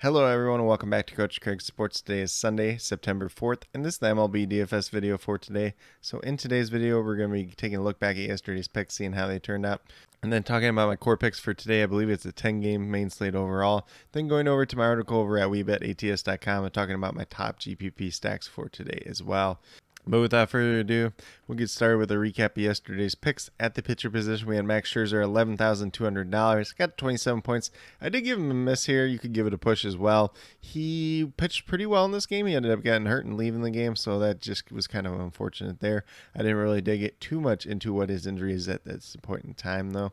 Hello everyone and welcome back to Coach Craig Sports. Today is Sunday, September 4th, and this is the MLB DFS video for today. So in today's video, we're going to be taking a look back at yesterday's picks, seeing how they turned out, and then talking about my core picks for today. I believe it's a 10-game main slate overall. Then going over to my article over at WeBetATS.com and talking about my top GPP stacks for today as well. But without further ado, we'll get started with a recap of yesterday's picks. At the pitcher position, we had Max Scherzer, $11,200. Got 27 points. I did give him a miss here. You could give it a push as well. He pitched pretty well in this game. He ended up getting hurt and leaving the game, so that just was kind of unfortunate there. I didn't really dig it too much into what his injury is at this point in time, though.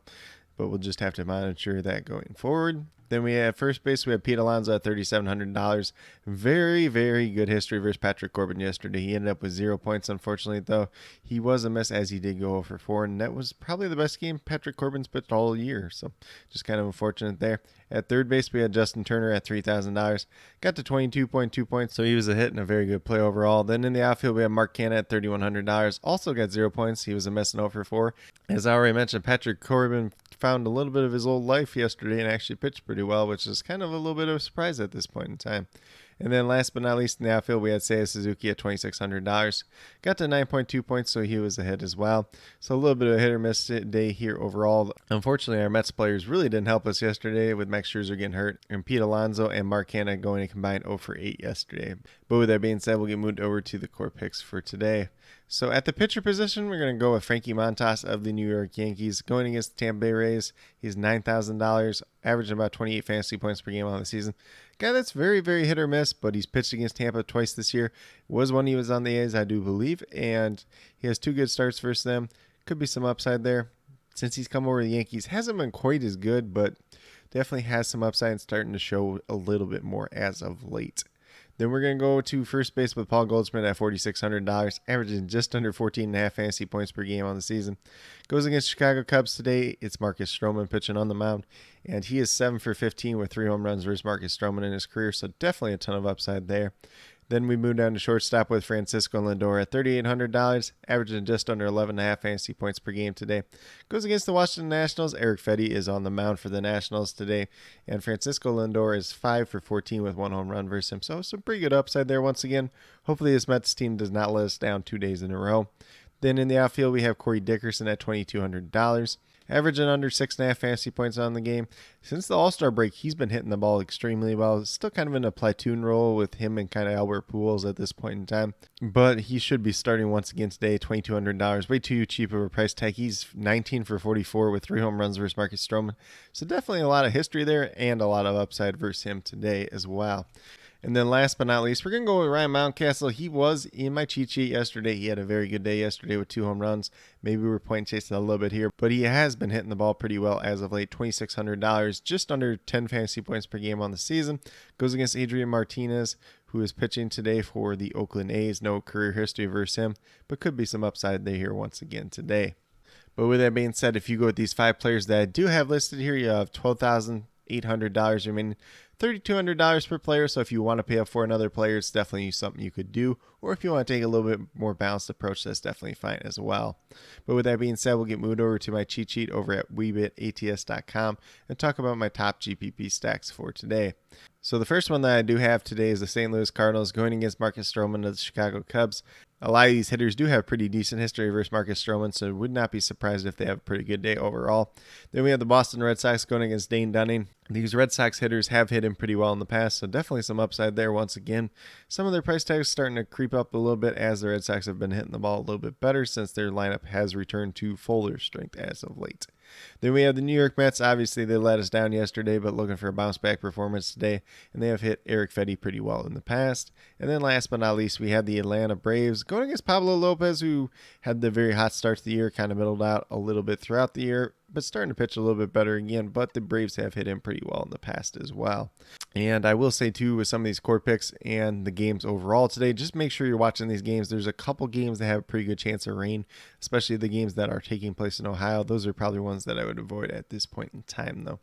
But we'll just have to monitor that going forward. Then we have first base. We have Pete Alonso at $3,700. Very, very good history versus Patrick Corbin yesterday. He ended up with 0 points, unfortunately, though. He was a miss as he did go 0-for-4, and that was probably the best game Patrick Corbin's pitched all year. So just kind of unfortunate there. At third base, we had Justin Turner at $3,000. Got to 22.2 points, so he was a hit and a very good play overall. Then in the outfield, we have Mark Canha at $3,100. Also got 0 points. He was a miss and 0-for-4. As I already mentioned, Patrick Corbin found a little bit of his old life yesterday and actually pitched pretty well, which is kind of a little bit of a surprise at this point in time. And then last but not least in the outfield, we had Seiya Suzuki at $2,600. Got to 9.2 points, so he was a hit as well. So a little bit of a hit or miss day here overall. Unfortunately, our Mets players really didn't help us yesterday with Max Scherzer getting hurt and Pete Alonso and Mark Canha going to combine 0-for-8 yesterday. But with that being said, we'll get moved over to the core picks for today. So at the pitcher position, we're going to go with Frankie Montas of the New York Yankees. Going against the Tampa Bay Rays, he's $9,000, averaging about 28 fantasy points per game on the season. Guy that's very, very hit or miss, but he's pitched against Tampa twice this year. Was when he was on the A's, I do believe, and he has 2 good starts versus them. Could be some upside there. Since he's come over to the Yankees, hasn't been quite as good, but definitely has some upside and starting to show a little bit more as of late. Then we're going to go to first base with Paul Goldschmidt at $4,600, averaging just under 14.5 fantasy points per game on the season. Goes against Chicago Cubs today. It's Marcus Stroman pitching on the mound, and he is 7-for-15 with 3 home runs versus Marcus Stroman in his career, so definitely a ton of upside there. Then we move down to shortstop with Francisco Lindor at $3,800, averaging just under 11.5 fantasy points per game today. Goes against the Washington Nationals. Eric Fedde is on the mound for the Nationals today, and Francisco Lindor is 5-for-14 with 1 home run versus him. So some pretty good upside there once again. Hopefully this Mets team does not let us down 2 days in a row. Then in the outfield, we have Corey Dickerson at $2,200. Averaging under 6.5 fantasy points on the game. Since the All-Star break, he's been hitting the ball extremely well. Still kind of in a platoon role with him and kind of Albert Pujols at this point in time. But he should be starting once again today, $2,200. Way too cheap of a price tag. He's 19-for-44 with 3 home runs versus Marcus Stroman. So definitely a lot of history there and a lot of upside versus him today as well. And then last but not least, we're going to go with Ryan Mountcastle. He was in my cheat sheet yesterday. He had a very good day yesterday with 2 home runs. Maybe we're point chasing a little bit here, but he has been hitting the ball pretty well as of late. $2,600, just under 10 fantasy points per game on the season. Goes against Adrian Martinez, who is pitching today for the Oakland A's. No career history versus him, but could be some upside there here once again today. But with that being said, if you go with these 5 players that I do have listed here, you have $12,800 remaining. $3,200 per player, so if you want to pay up for another player, it's definitely something you could do. Or if you want to take a little bit more balanced approach, that's definitely fine as well. But with that being said, we'll get moved over to my cheat sheet over at WeBetATS.com and talk about my top GPP stacks for today. So the first one that I do have today is the St. Louis Cardinals going against Marcus Stroman of the Chicago Cubs. A lot of these hitters do have pretty decent history versus Marcus Stroman, so would not be surprised if they have a pretty good day overall. Then we have the Boston Red Sox going against Dane Dunning. These Red Sox hitters have hit him pretty well in the past, so definitely some upside there once again. Some of their price tags starting to creep up a little bit as the Red Sox have been hitting the ball a little bit better since their lineup has returned to fuller strength as of late. Then we have the New York Mets. Obviously, they let us down yesterday, but looking for a bounce-back performance today, and they have hit Eric Fedde pretty well in the past. And then last but not least, we have the Atlanta Braves going against Pablo Lopez, who had the very hot start to the year, kind of middled out a little bit throughout the year, but starting to pitch a little bit better again, but the Braves have hit him pretty well in the past as well. And I will say, too, with some of these core picks and the games overall today, just make sure you're watching these games. There's a couple games that have a pretty good chance of rain, especially the games that are taking place in Ohio. Those are probably ones that I would avoid at this point in time, though.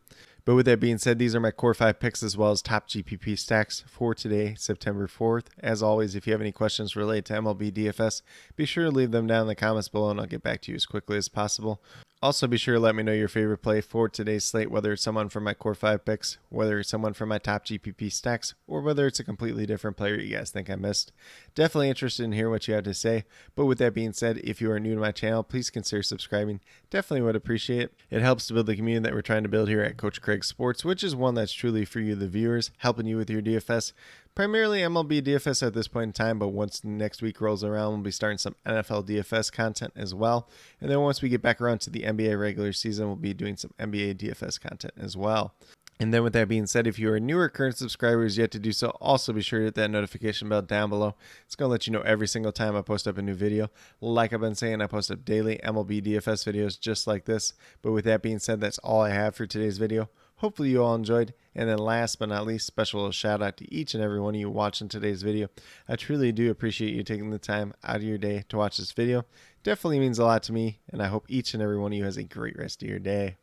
But with that being said, these are my core 5 picks as well as top GPP stacks for today, September 4th. As always, if you have any questions related to MLB DFS, be sure to leave them down in the comments below and I'll get back to you as quickly as possible. Also, be sure to let me know your favorite play for today's slate, whether it's someone from my core 5 picks, whether it's someone from my top GPP stacks, or whether it's a completely different player you guys think I missed. Definitely interested in hearing what you have to say. But with that being said, if you are new to my channel, please consider subscribing. Definitely would appreciate it. It helps to build the community that we're trying to build here at Coach Craig Sports, which is one that's truly for you, the viewers, helping you with your DFS. Primarily MLB DFS at this point in time, but once next week rolls around, we'll be starting some NFL DFS content as well. And then once we get back around to the NBA regular season, we'll be doing some NBA DFS content as well. And then with that being said, if you are new or current subscribers yet to do so, also be sure to hit that notification bell down below. It's going to let you know every single time I post up a new video. Like I've been saying, I post up daily MLB DFS videos just like this. But with that being said, that's all I have for today's video. Hopefully you all enjoyed. And then last but not least, special shout out to each and every one of you watching today's video. I truly do appreciate you taking the time out of your day to watch this video. Definitely means a lot to me, and I hope each and every one of you has a great rest of your day.